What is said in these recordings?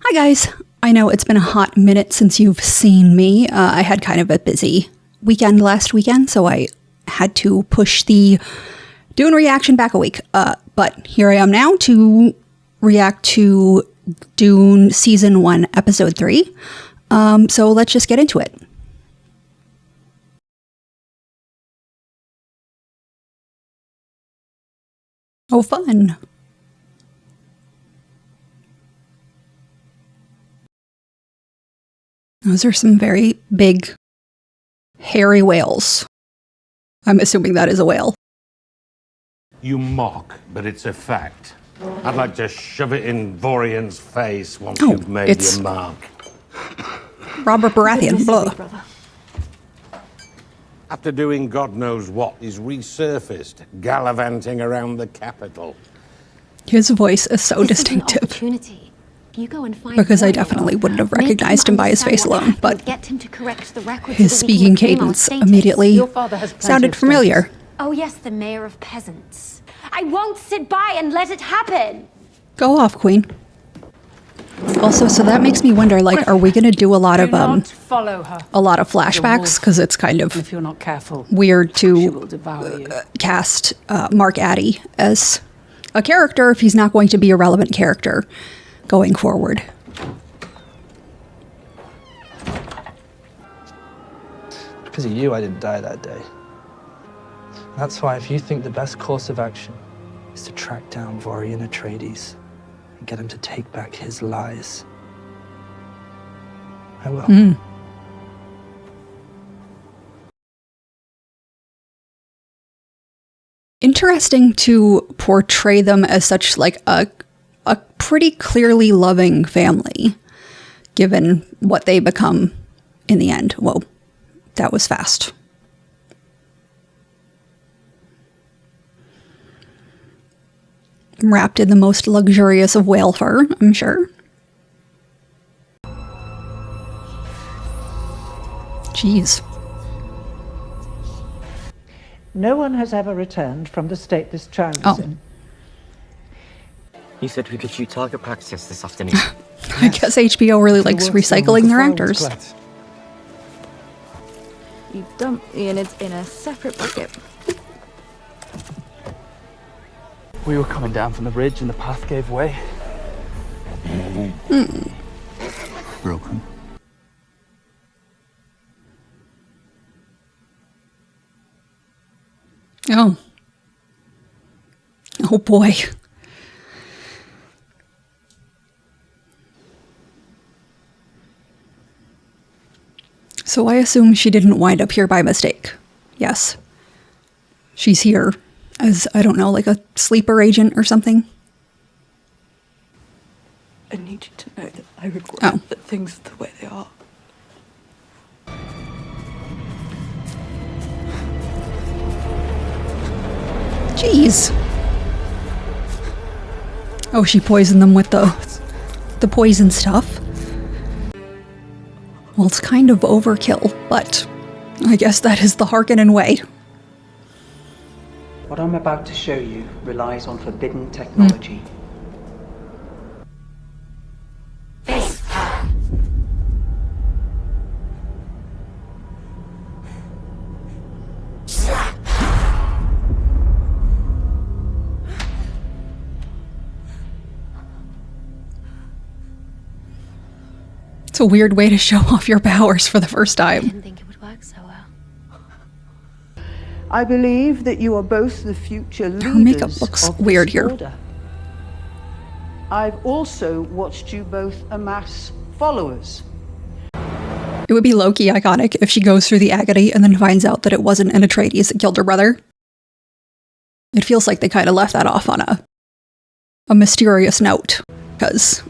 Hi guys, I know it's been a hot minute since you've seen me. I had kind of a busy weekend last weekend, so I had to push the Dune reaction back a week. But here I am now to react to Dune Season 1, Episode 3. So let's just get into it. Oh, fun. Those are some very big, hairy whales. I'm assuming that is a whale. You mock, but it's a fact. I'd like to shove it in Vorian's face once Oh, you've made it's your mark. Robert Baratheon. Blah. After doing God knows what, he's resurfaced, gallivanting around the capital. His voice is so distinctive. You go and find Because I Vorian. definitely wouldn't have Make him recognized him by his face understand what alone, happened. but Get him to correct the records his so that we speaking can reclaim our cadence status. immediately Your father has plenty sounded of familiar. status. Oh yes, the mayor of peasants. I won't sit by and let it happen. Go off, Queen. Also, so that makes me wonder, like, are we going to do a lot Do of not follow her. a lot of flashbacks? Because it's kind of If you're not careful, weird she will to devour you. cast Mark Addy as a character if he's not going to be a relevant character going forward. Because of you, I didn't die that day. That's why if you think the best course of action is to track down Vorian Atreides and get him to take back his lies, I will. Interesting to portray them as such, like, a pretty clearly loving family, given what they become in the end. Whoa, that was fast. Wrapped in the most luxurious of whale fur, I'm sure. Jeez. No one has ever returned from the state this child is Oh. in. You said we could shoot target practice this afternoon. I guess HBO really likes recycling their actors. You dump the innards in a separate bucket. We were coming down from the bridge and the path gave way. Broken. Oh. Oh boy. So I assume she didn't wind up here by mistake. Yes. She's here as, I don't know, like a sleeper agent or something. I need you to know that I regret Oh. that things are the way they are. Jeez. Oh, she poisoned them with the poison stuff. Well, it's kind of overkill, but I guess that is the Harkonnen way. What I'm about to show you relies on forbidden technology. It's a weird way to show off your powers for the first I time. didn't think it would work so well. I believe that you are both the future leaders Her makeup looks of weird this here. order. I've also watched you both amass followers. It would be low-key iconic if she goes through the agony and then finds out that it wasn't an Atreides that killed her brother. It feels like they kind of left that off on a mysterious note. Because,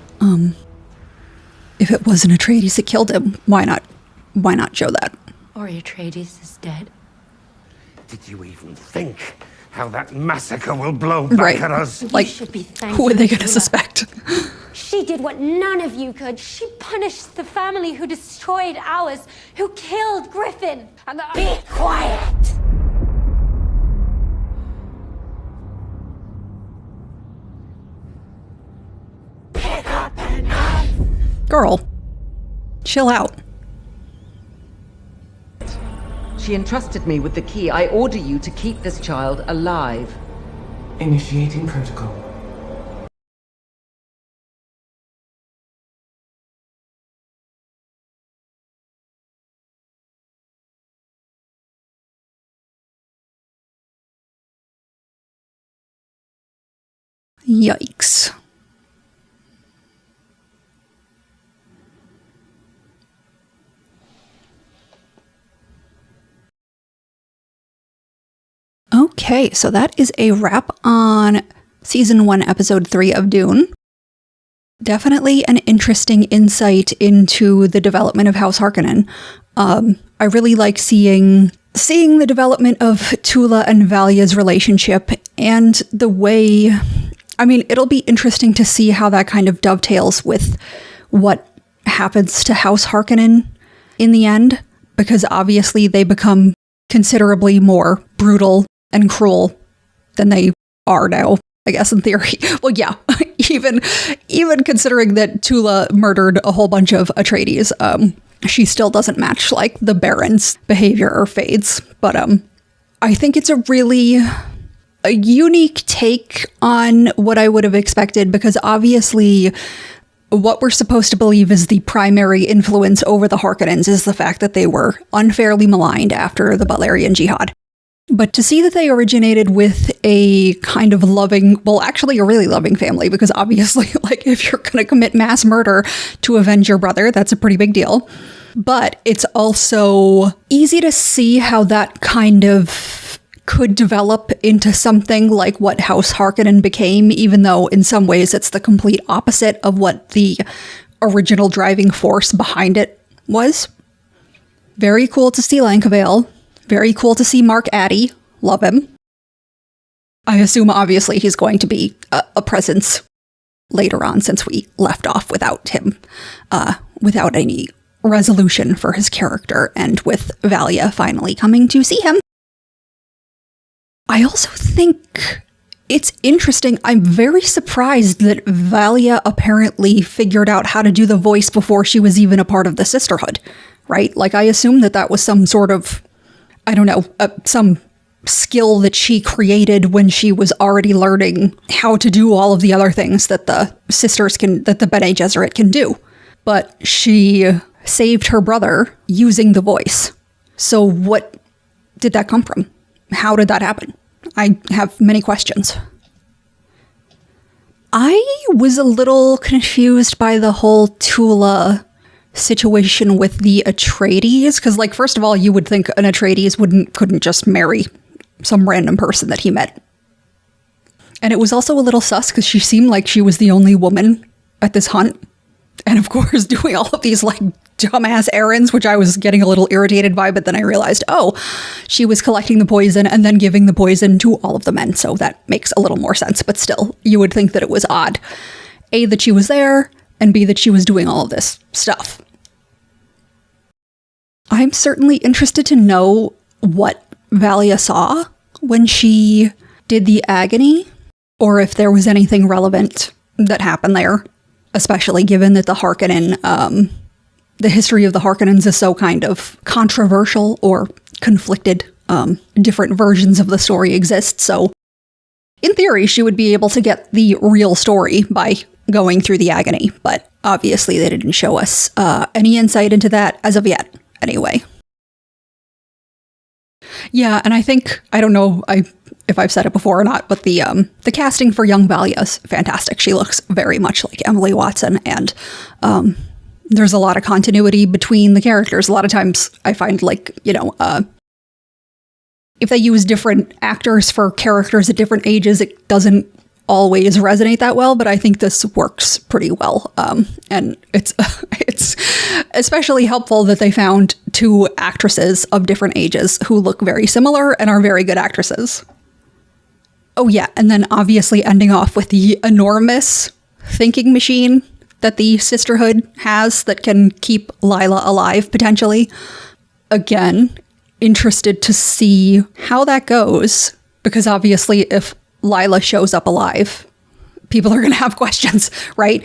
if it was an Atreides that killed him, why not show that? Or Atreides is dead. Did you even think how that massacre will blow Right. back at us? Like, should be who are they going to thankful. suspect? She did what none of you could. She punished the family who destroyed ours, who killed Griffin. And be quiet! Pick up a knife! Girl, chill out. She entrusted me with the key. I order you to keep this child alive. Initiating protocol. Yikes. Okay, so that is a wrap on Season 1, Episode 3 of Dune. Definitely an interesting insight into the development of House Harkonnen. I really like seeing the development of Tula and Valia's relationship and the way... I mean, it'll be interesting to see how that kind of dovetails with what happens to House Harkonnen in the end, because obviously they become considerably more brutal and cruel than they are now, I guess, in theory. Well, yeah, even considering that Tula murdered a whole bunch of Atreides, she still doesn't match, like, the Baron's behavior or fades. But I think it's a really... a unique take on what I would have expected, because obviously what we're supposed to believe is the primary influence over the Harkonnens is the fact that they were unfairly maligned after the Balerian Jihad. But to see that they originated with a kind of loving, well, actually a really loving family, because obviously, like, if you're going to commit mass murder to avenge your brother, that's a pretty big deal. But it's also easy to see how that kind of could develop into something like what House Harkonnen became, even though in some ways it's the complete opposite of what the original driving force behind it was. Very cool to see Lankavale. Very cool to see Mark Addy. Love him. I assume, obviously, he's going to be a presence later on, since we left off without him, without any resolution for his character, and with Valia finally coming to see him. I also think it's interesting. I'm very surprised that Valia apparently figured out how to do the voice before she was even a part of the Sisterhood, right? Like, I assume that was some sort of, I don't know, some skill that she created when she was already learning how to do all of the other things that the sisters that the Bene Gesserit can do. But she saved her brother using the voice. So what did that come from? How did that happen? I have many questions. I was a little confused by the whole Tula situation with the Atreides, because, like, first of all, you would think an Atreides couldn't just marry some random person that he met. And it was also a little sus, because she seemed like she was the only woman at this hunt. And of course, doing all of these, like, dumbass errands, which I was getting a little irritated by, but then I realized, oh, she was collecting the poison and then giving the poison to all of the men, so that makes a little more sense. But still, you would think that it was odd. A, that she was there, and B, that she was doing all of this stuff. I'm certainly interested to know what Valia saw when she did the agony, or if there was anything relevant that happened there, especially given that the Harkonnen, the history of the Harkonnens is so kind of controversial or conflicted. Different versions of the story exist, so in theory, she would be able to get the real story by going through the agony, but obviously they didn't show us any insight into that as of yet, anyway. Yeah, and I think, I don't know if I've said it before or not, but the casting for young Valia is fantastic. She looks very much like Emily Watson, and there's a lot of continuity between the characters. A lot of times I find, like, you know, if they use different actors for characters at different ages, it doesn't always resonate that well, but I think this works pretty well. And it's especially helpful that they found two actresses of different ages who look very similar and are very good actresses. Oh yeah, and then obviously ending off with the enormous thinking machine that the Sisterhood has that can keep Lila alive, potentially. Again, interested to see how that goes, because obviously if Lila shows up alive, people are going to have questions, right?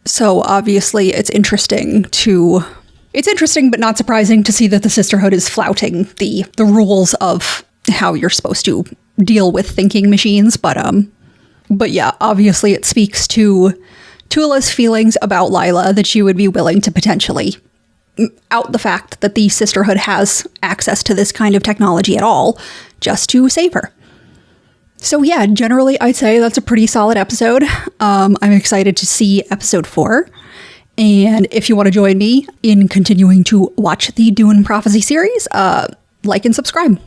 So obviously it's interesting but not surprising to see that the Sisterhood is flouting the rules of how you're supposed to deal with thinking machines. But yeah, obviously it speaks to Tula's feelings about Lila, that she would be willing to potentially out the fact that the Sisterhood has access to this kind of technology at all, just to save her. So yeah, generally I'd say that's a pretty solid episode. I'm excited to see episode 4. And if you want to join me in continuing to watch the Dune Prophecy series, like and subscribe.